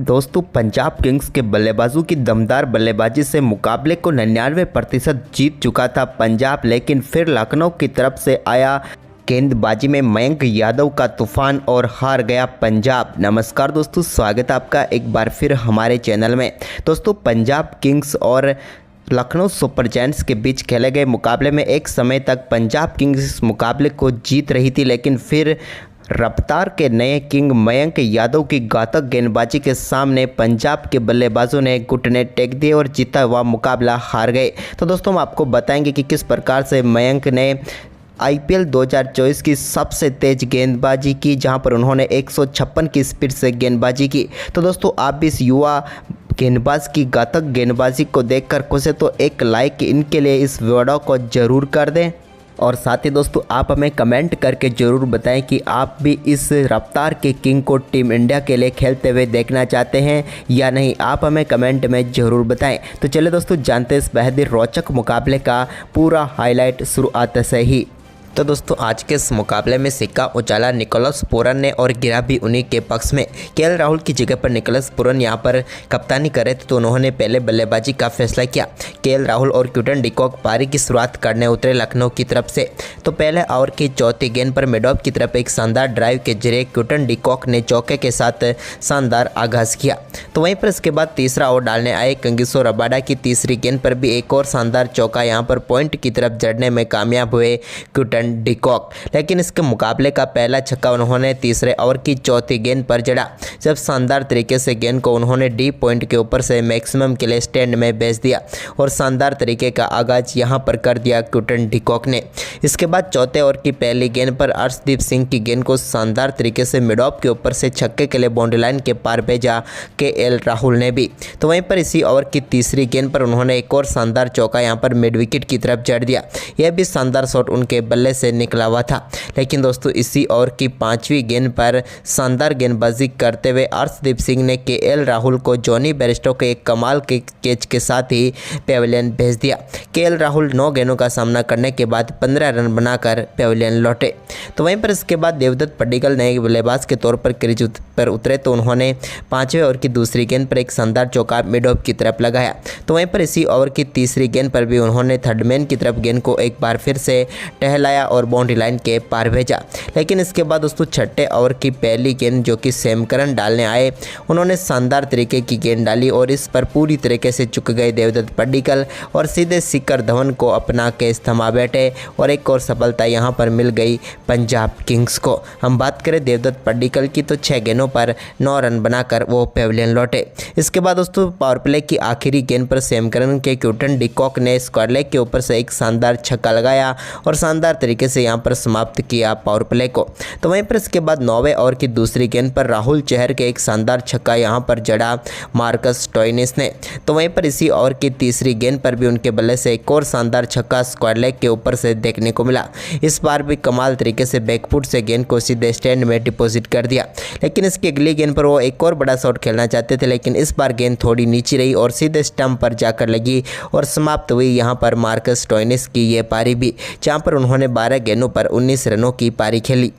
दोस्तों पंजाब किंग्स के बल्लेबाजों की दमदार बल्लेबाजी से मुकाबले को 99% जीत चुका था पंजाब, लेकिन फिर लखनऊ की तरफ से आया गेंदबाजी में मयंक यादव का तूफान और हार गया पंजाब। नमस्कार दोस्तों, स्वागत है आपका एक बार फिर हमारे चैनल में। दोस्तों पंजाब किंग्स और लखनऊ सुपर जायंट्स के बीच खेले गए मुकाबले में एक समय तक पंजाब किंग्स इस मुकाबले को जीत रही थी, लेकिन फिर रफ्तार के नए किंग मयंक यादव की घातक गेंदबाजी के सामने पंजाब के बल्लेबाजों ने घुटने टेक दिए और जीता हुआ मुकाबला हार गए। तो दोस्तों हम आपको बताएंगे कि किस प्रकार से मयंक ने आईपीएल 2024 की सबसे तेज गेंदबाजी की, जहां पर उन्होंने 156 की स्पीड से गेंदबाजी की। तो दोस्तों आप भी इस युवा गेंदबाज की घातक गेंदबाजी को देखकर खुश है तो एक लाइक इनके लिए इस वीडियो को ज़रूर कर दें, और साथ ही दोस्तों आप हमें कमेंट करके ज़रूर बताएं कि आप भी इस रफ्तार के किंग को टीम इंडिया के लिए खेलते हुए देखना चाहते हैं या नहीं। आप हमें कमेंट में ज़रूर बताएं। तो चलिए दोस्तों जानते हैं इस बेहद ही रोचक मुकाबले का पूरा हाईलाइट शुरुआत से ही। तो दोस्तों आज के इस मुकाबले में सिक्का उछाला निकोलस पूरन ने और गिरा भी उन्हीं के पक्ष में। केएल राहुल की जगह पर निकोलस पूरन यहां पर कप्तानी करे थे, तो उन्होंने पहले बल्लेबाजी का फैसला किया। केएल राहुल और क्विंटन डिकॉक पारी की शुरुआत करने उतरे लखनऊ की तरफ से। तो पहले ओवर की चौथी गेंद पर मेडोव की तरफ एक शानदार ड्राइव के जरिए क्विंटन डिकॉक ने चौके के साथ शानदार आगाज किया। तो वहीं पर इसके बाद तीसरा ओवर डालने आए कंगिसो रबाडा की तीसरी गेंद पर भी एक और शानदार चौका यहां पर पॉइंट की तरफ जड़ने में कामयाब हुए क्विंटन डिकॉक, लेकिन इसके मुकाबले का पहला छक्का उन्होंने तीसरे ओवर की चौथी गेंद पर जड़ा, जब शानदार तरीके से गेंद को उन्होंने डीप पॉइंट के ऊपर से मैक्सिमम के लिए स्टैंड में भेज दिया और शानदार तरीके का आगाज यहां पर कर दिया क्विंटन डिकॉक ने। इसके बाद चौथे ओवर की पहली गेंद पर अर्शदीप सिंह की गेंद को शानदार तरीके से मिडऑफ के ऊपर से छक्के के लिए बाउंड्री लाइन के पार भेजा केएल राहुल ने भी। तो वहीं पर इसी ओवर की तीसरी गेंद पर उन्होंने एक और शानदार चौका यहां पर मिड विकेट की तरफ जड़ दिया। यह भी शानदार शॉट उनके बल्ले से निकला हुआ था, लेकिन दोस्तों इसी ओवर की पांचवी गेंद पर शानदार गेंदबाजी करते हुए अर्शदीप सिंह ने केएल राहुल को जॉनी बेयरस्टो के एक कमाल के कैच के साथ ही पेविलियन भेज दिया। केएल राहुल 9 गेंदों का सामना करने के बाद 15 रन बनाकर पेविलियन लौटे। तो वहीं पर इसके बाद देवदत्त पड्डीकल नए बल्लेबाज के तौर पर क्रीज पर उतरे, तो उन्होंने 5वें ओवर की दूसरी गेंद पर एक शानदार चौका मिडऑफ की तरफ लगाया। तो वहीं पर इसी ओवर की तीसरी गेंद पर भी उन्होंने थर्ड मैन की तरफ गेंद को एक बार फिर से टहलाया और बाउंड्री लाइन के पार भेजा। लेकिन इसके बाद दोस्तों छठे ओवर की पहली गेंद जो कि सैम करन डालने आए, उन्होंने शानदार तरीके की गेंद डाली और इस पर पूरी तरीके से चुक गए देवदत्त पड्डीकल और सीधे शिखर धवन को अपना केस थमा बैठे और एक और सफलता यहां पर मिल गई पंजाब किंग्स को। हम बात करें देवदत्त पड्डीकल की, तो 6 गेंदों पर 9 रन बनाकर वो पेविलियन लौटे। इसके बाद दोस्तों पावर प्ले की आखिरी गेंद पर सैम करन के क्विंटन डिकॉक ने स्क्वायर लेग के ऊपर से एक शानदार छक्का लगाया और शानदार तरीके से यहां पर समाप्त किया पावर प्ले को। तो वहीं पर इसके बाद 9वें ओवर की दूसरी गेंद पर राहुल चहर के एक शानदार छक्का यहां पर जड़ा मार्कस स्टोइनिस ने। तो वहीं पर इसी ओवर की तीसरी गेंद पर भी उनके बल्ले से एक और शानदार छक्का स्क्वायर लेग के ऊपर से देखने को मिला। इस बार भी कमाल तरीके से बैकफुट से गेंद को सीधे स्टैंड में डिपॉजिट कर दिया, लेकिन इसकी अगली गेंद पर वो एक और बड़ा शॉट खेलना चाहते थे, लेकिन इस बार गेंद थोड़ी नीचे रही और सीधे स्टंप पर जाकर लगी और समाप्त हुई यहां पर मार्कस स्टोइनिस की ये पारी भी, जहां पर उन्होंने 12 गेंदों पर 19 रनों की पारी खेली।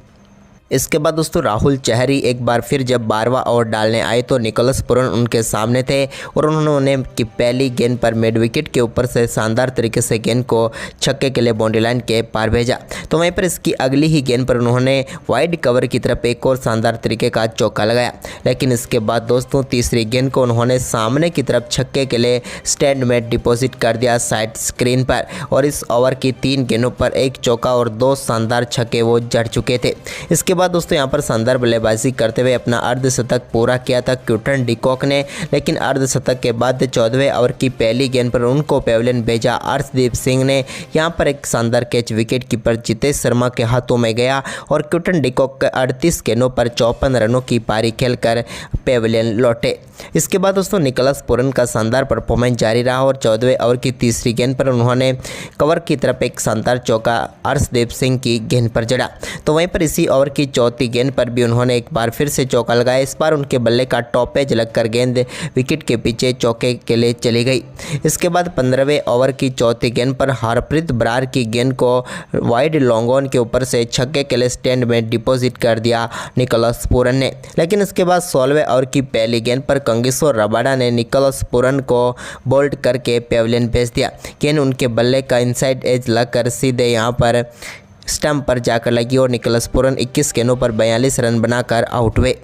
इसके बाद दोस्तों राहुल चहर एक बार फिर जब 12वां ओवर डालने आए तो निकोलस पूरन उनके सामने थे और उन्होंने की पहली गेंद पर मिड विकेट के ऊपर से शानदार तरीके से गेंद को छक्के के लिए बाउंड्री लाइन के पार भेजा। तो वहीं पर इसकी अगली ही गेंद पर उन्होंने वाइड कवर की तरफ एक और शानदार तरीके का चौका लगाया, लेकिन इसके बाद दोस्तों तीसरी गेंद को उन्होंने सामने की तरफ छक्के के लिए स्टैंड में डिपॉजिट कर दिया साइड स्क्रीन पर, और इस ओवर की 3 गेंदों पर एक चौका और 2 शानदार छक्के वो जड़ चुके थे। इसके बाद दोस्तों यहां पर शानदार बल्लेबाजी करते हुए अपना अर्धशतक पूरा किया था क्विंटन डिकॉक ने, लेकिन अर्धशतक के बाद 14वें ओवर की पहली गेंद पर उनको पेविलियन भेजा अर्शदीप सिंह ने। यहां पर एक शानदार catch wicket keeper Jitesh Sharma के हाथों में गया और क्विंटन डिकॉक 38 गेंदों पर 54 रनों की पारी खेलकर पेविलियन लौटे। इसके बाद दोस्तों निकोलस पूरन का शानदार परफॉर्मेंस जारी रहा और 14वें ओवर की तीसरी गेंद पर उन्होंने कवर की तरफ एक शानदार चौका अर्शदीप सिंह की गेंद पर जड़ा। तो वहीं पर इसी ओवर की चौथी गेंद पर भी उन्होंने एक बार फिर से चौका लगाया। इस बार उनके बल्ले का टॉप पे लगकर गेंद विकेट के पीछे चौके के लिए चली गई। इसके बाद 15वें ओवर की चौथी गेंद पर हरप्रीत बरार की गेंद को वाइड लॉन्गॉन के ऊपर से छक्के के लिए स्टैंड में डिपॉजिट कर दिया निकोलस पूरन ने। लेकिन इसके बाद 16वें ओवर की पहली गेंद पर कंगिसो रबाडा ने निकोलस पूरन को बोल्ड करके पेविलियन भेज दिया। गेंद उनके बल्ले का इनसाइड एज लगकर सीधे यहां पर स्टंप पर जाकर लगी और निकोलस पूरन 21 गेंदों पर 42 रन बनाकर आउट हुए।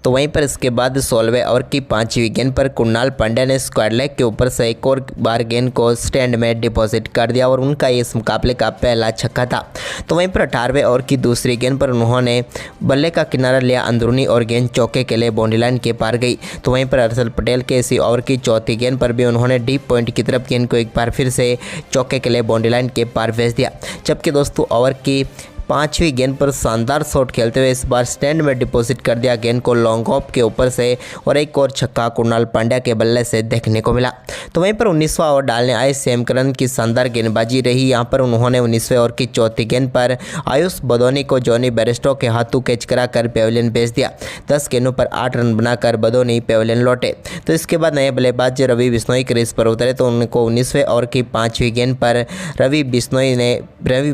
तो वहीं पर इसके बाद 16वें ओवर की 5वीं गेंद पर कुणाल पांड्या ने स्क्वायर लेग के ऊपर से एक और बार गेंद को स्टैंड में डिपॉजिट कर दिया और उनका इस मुकाबले का पहला छक्का था। तो वहीं पर 18वें ओवर की दूसरी गेंद पर उन्होंने बल्ले का किनारा लिया अंदरूनी और गेंद चौके के लिए बाउंड्री लाइन के पार गई। तो वहीं पर हर्षल पटेल के इसी ओवर की चौथी गेंद पर भी उन्होंने डीप पॉइंट की तरफ गेंद को एक बार फिर से चौके के लिए बाउंड्री लाइन के पार भेज दिया। जबकि दोस्तों ओवर की 5वीं गेंद पर शानदार शॉट खेलते हुए इस बार स्टैंड में डिपॉजिट कर दिया गेंद को लॉन्ग ऑफ के ऊपर से और एक और छक्का कुणाल पांड्या के बल्ले से देखने को मिला। तो वहीं पर 19वां ओवर डालने आए सैम करन की शानदार गेंदबाजी रही। यहां पर उन्होंने 19वें ओवर की चौथी गेंद पर आयुष बदोनी को जॉनी बेयरस्टो के हाथों कैच कराकर पेविलियन भेज दिया। 10 गेंदों पर 8 रन बनाकर बदोनी पेविलियन लौटे। तो इसके बाद नए बल्लेबाज रवि बिश्नोई क्रीज पर उतरे तो उनको 19वें ओवर की 5वीं गेंद पर रवि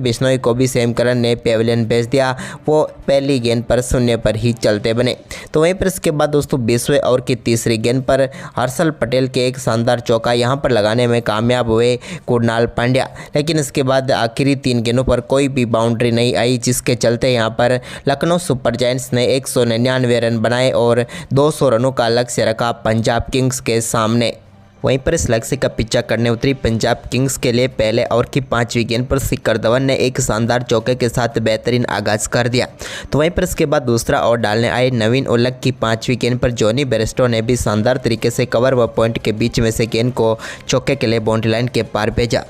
बिश्नोई को भी सैम करन ने पेविलियन भेज दिया। वो पहली गेंद पर 0 पर ही चलते बने। तो वहीं पर इसके बाद दोस्तों 20वें ओवर की तीसरी गेंद पर हर्षल पटेल के एक शानदार चौका यहां पर लगाने में कामयाब हुए कुणाल पांड्या। लेकिन इसके बाद आखिरी 3 गेंदों पर कोई भी बाउंड्री नहीं आई, जिसके चलते यहां पर लखनऊ सुपर जायंट्स ने 199 रन बनाए और 200 रनों का लक्ष्य रखा पंजाब किंग्स के सामने। वहीं पर इस लक्ष्य का पीछा करने उतरी पंजाब किंग्स के लिए पहले ओवर की 5वीं गेंद पर शिखर धवन ने एक शानदार चौके के साथ बेहतरीन आगाज कर दिया। तो वहीं पर इसके बाद दूसरा ओवर डालने आए नवीन उलक की 5वीं गेंद पर जॉनी बेयरस्टो ने भी शानदार तरीके से कवर व पॉइंट के बीच में से गेंद को चौके के लिए बाउंड्री लाइन के पार भेजा।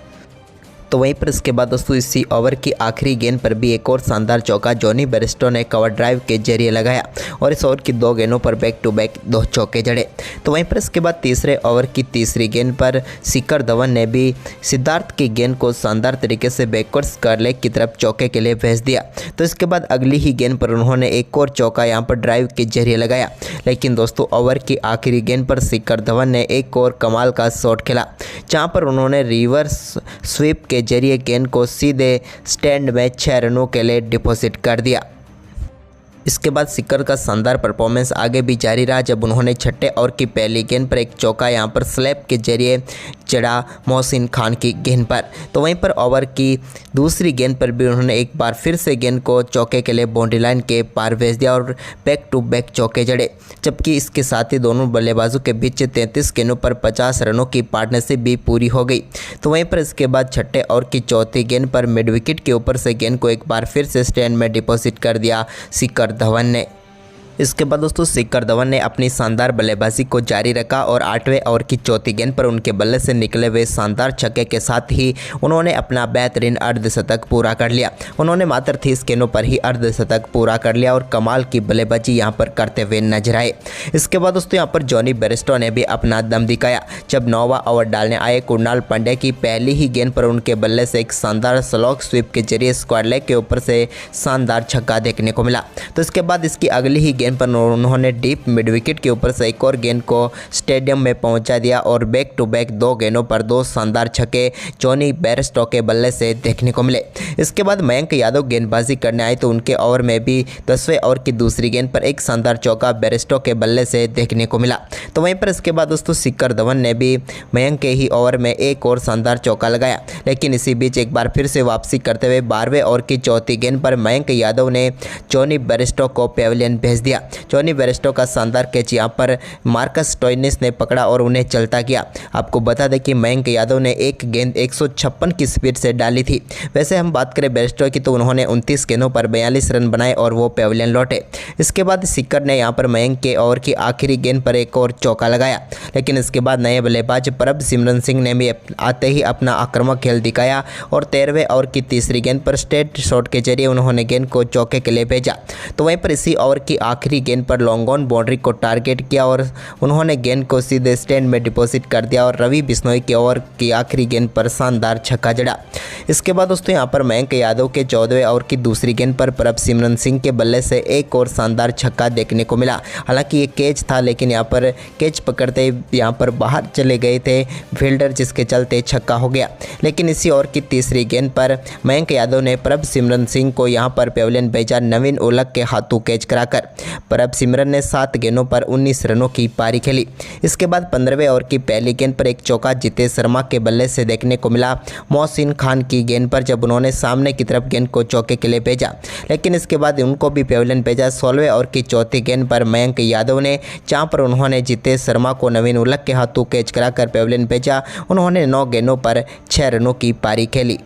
तो वहीं पर इसके बाद दोस्तों इसी ओवर की आखिरी गेंद पर भी एक और शानदार चौका जॉनी बेयरस्टो ने कवर ड्राइव के जरिए लगाया और इस ओवर की 2 गेंदों पर बैक टू बैक 2 चौके जड़े। तो वहीं पर इसके बाद तीसरे ओवर की तीसरी गेंद पर शिखर धवन ने भी सिद्धार्थ की गेंद को शानदार तरीके से बैकवर्ड स्क्वायर लेग की तरफ चौके के लिए भेज दिया। तो इसके बाद अगली ही गेंद पर उन्होंने एक और चौका यहां पर ड्राइव के जरिए लगाया। लेकिन दोस्तों ओवर की आखिरी गेंद पर शिखर धवन ने एक और कमाल का शॉट खेला, जहां पर उन्होंने रिवर्स स्वीप के जरिए गेंद को सीधे स्टैंड में 6 रनों के लिए डिपॉजिट कर दिया। इसके बाद शिखर का शानदार परफॉर्मेंस आगे भी जारी रहा, जब उन्होंने छठे ओवर की पहली गेंद पर एक चौका यहां पर स्लैप के जरिए चढ़ा मोहसिन खान की गेंद पर। तो वहीं पर ओवर की दूसरी गेंद पर भी उन्होंने एक बार फिर से गेंद को चौके के लिए बाउंड्री लाइन के पार भेज दिया और बैक टू बैक चौके जड़े। जबकि इसके साथ ही दोनों बल्लेबाजों के बीच 33 गेंदों पर 50 रनों की पार्टनरशिप भी पूरी हो गई। तो वहीं पर इसके बाद छठे ओवर की चौथी गेंद पर मिड विकेट के ऊपर से गेंद को एक बार फिर से स्टैंड में डिपॉजिट कर दिया शिखर धवन ने। इसके बाद दोस्तों शिखर धवन ने अपनी शानदार बल्लेबाजी को जारी रखा और 8वें ओवर की चौथी गेंद पर उनके बल्ले से निकले हुए शानदार छक्के के साथ ही उन्होंने अपना बेहतरीन अर्धशतक पूरा कर लिया। उन्होंने मात्र 30 गेंदों पर ही अर्धशतक पूरा कर लिया और कमाल की बल्लेबाजी यहां पर करते हुए नजर आए। इसके बाद दोस्तों यहां पर जॉनी बेयरस्टो ने भी अपना दम दिखाया, जब 9वां ओवर डालने आए कुणाल पांड्या की पहली ही गेंद पर उनके बल्ले से एक शानदार स्लॉग स्वीप के जरिए स्क्वायर लेग के ऊपर से शानदार छक्का देखने को मिला। तो इसके बाद इसकी अगली ही गेंद पर उन्होंने डीप मिड विकेट के ऊपर से एक और गेंद को स्टेडियम में पहुंचा दिया और बैक टू बैक 2 गेंदों पर 2 शानदार छक्के जॉनी बेयरस्टो के बल्ले से देखने को मिले। इसके बाद मयंक यादव गेंदबाजी करने आए तो उनके ओवर में भी 10वें ओवर की दूसरी गेंद पर एक शानदार चौका बेयरस्टो के बल्ले से देखने को मिला। तो वहीं पर इसके बाद दोस्तों शिखर धवन ने भी मयंक के ही ओवर में एक और शानदार चौका लगाया। लेकिन इसी बीच एक बार फिर से वापसी करते हुए 12वें ओवर की चौथी गेंद पर मयंक यादव ने जॉनी बेयरस्टो को पेविलियन भेज दिया। जॉनी बेयरस्टो का शानदार कैच यहां पर मार्कस स्टोइनिस ने पकड़ा और उन्हें चलता किया। आपको बता दें कि मयंक यादव ने एक गेंद 156 की स्पीड से डाली थी। वैसे हम बात करें बेयरस्टो की तो उन्होंने 29 गेंदों पर 42 रन बनाए और वो पेविलियन लौटे। इसके बाद शिखर ने यहां पर मयंक के ओवर की आखिरी गेंद पर एक और चौका लगाया। लेकिन इसके बाद नए बल्लेबाज प्रभ सिमरन सिंह ने भी आते ही अपना आक्रामक खेल दिखाया और 13वें ओवर की तीसरी गेंद पर स्ट्रेट शॉट के जरिए उन्होंने गेंद को चौके के लिए भेजा। तो वहीं पर इसी ओवर की आखिरी गेंद पर लॉन्ग ऑन बाउंड्री को टारगेट किया और उन्होंने गेंद को सीधे स्टैंड में डिपॉजिट कर दिया और रवि बिश्नोई के ओवर की आखिरी गेंद पर शानदार छक्का जड़ा। इसके बाद दोस्तों यहाँ पर मयंक यादव के 14वें ओवर की दूसरी गेंद पर प्रभसिमरन सिंह के बल्ले से एक और शानदार छक्का देखने को मिला। हालांकि ये कैच था, लेकिन यहाँ पर कैच पकड़ते यहाँ पर बाहर चले गए थे फील्डर, जिसके चलते छक्का हो गया। लेकिन इसी ओवर की तीसरी गेंद पर मयंक यादव ने प्रभसिमरन सिंह को यहाँ पर पेविलियन भेजा नवीन ओलक के हाथों कैच कराकर। प्रभसिमरन ने 7 गेंदों पर 19 रनों की पारी खेली। इसके बाद 15वें ओवर की पहली गेंद पर एक चौका जितेश शर्मा के बल्ले से देखने को मिला मोहसिन खान की गेंद पर, जब उन्होंने सामने की तरफ गेंद को चौके के लिए भेजा। लेकिन इसके बाद उनको भी पेविलियन भेजा 16वें ओवर की चौथी गेंद पर मयंक यादव ने, जहां पर उन्होंने जितेश शर्मा को नवीन उलक के हाथों कैच कराकर पेविलियन भेजा। उन्होंने 9 गेंदों पर 6 रनों की पारी खेली।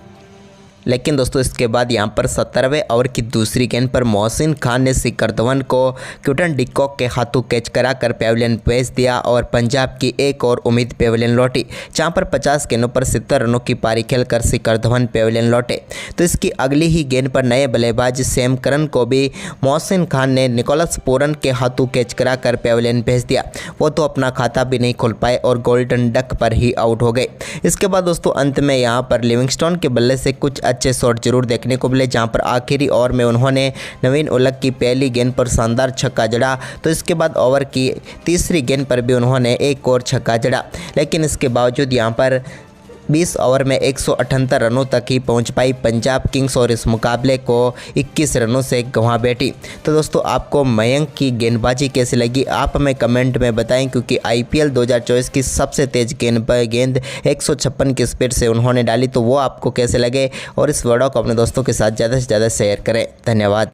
लेकिन दोस्तों इसके बाद यहाँ पर 17वें ओवर की दूसरी गेंद पर मोहसिन खान ने शिखर धवन को क्विंटन डिकॉक के हाथों कैच कराकर पेविलियन भेज दिया और पंजाब की एक और उम्मीद पेविलियन लौटी, जहाँ पर 50 गेंदों पर 70 रनों की पारी खेलकर शिखर धवन पेविलियन लौटे। तो इसकी अगली ही गेंद पर नए बल्लेबाज सैम करन को भी मोहसिन खान ने निकोलस पूरन के हाथों कैच कराकर पेविलियन भेज दिया। वो तो अपना खाता भी नहीं खोल पाए और गोल्डन डक पर ही आउट हो गए। इसके बाद दोस्तों अंत में यहाँ पर लिविंगस्टोन के बल्ले से कुछ अच्छे शॉट जरूर देखने को मिले, जहां पर आखिरी ओवर में उन्होंने नवीन उलक की पहली गेंद पर शानदार छक्का जड़ा। तो इसके बाद ओवर की तीसरी गेंद पर भी उन्होंने एक और छक्का जड़ा। लेकिन इसके बावजूद यहां पर 20 ओवर में 178 रनों तक ही पहुंच पाई पंजाब किंग्स और इस मुकाबले को 21 रनों से गंवा बैठी। तो दोस्तों आपको मयंक की गेंदबाजी कैसी लगी आप हमें कमेंट में बताएं, क्योंकि IPL 2024 की सबसे तेज गेंद 156 की स्पीड से उन्होंने डाली। तो वो आपको कैसे लगे, और इस वीडियो को अपने दोस्तों के साथ ज़्यादा से ज़्यादा शेयर करें। धन्यवाद।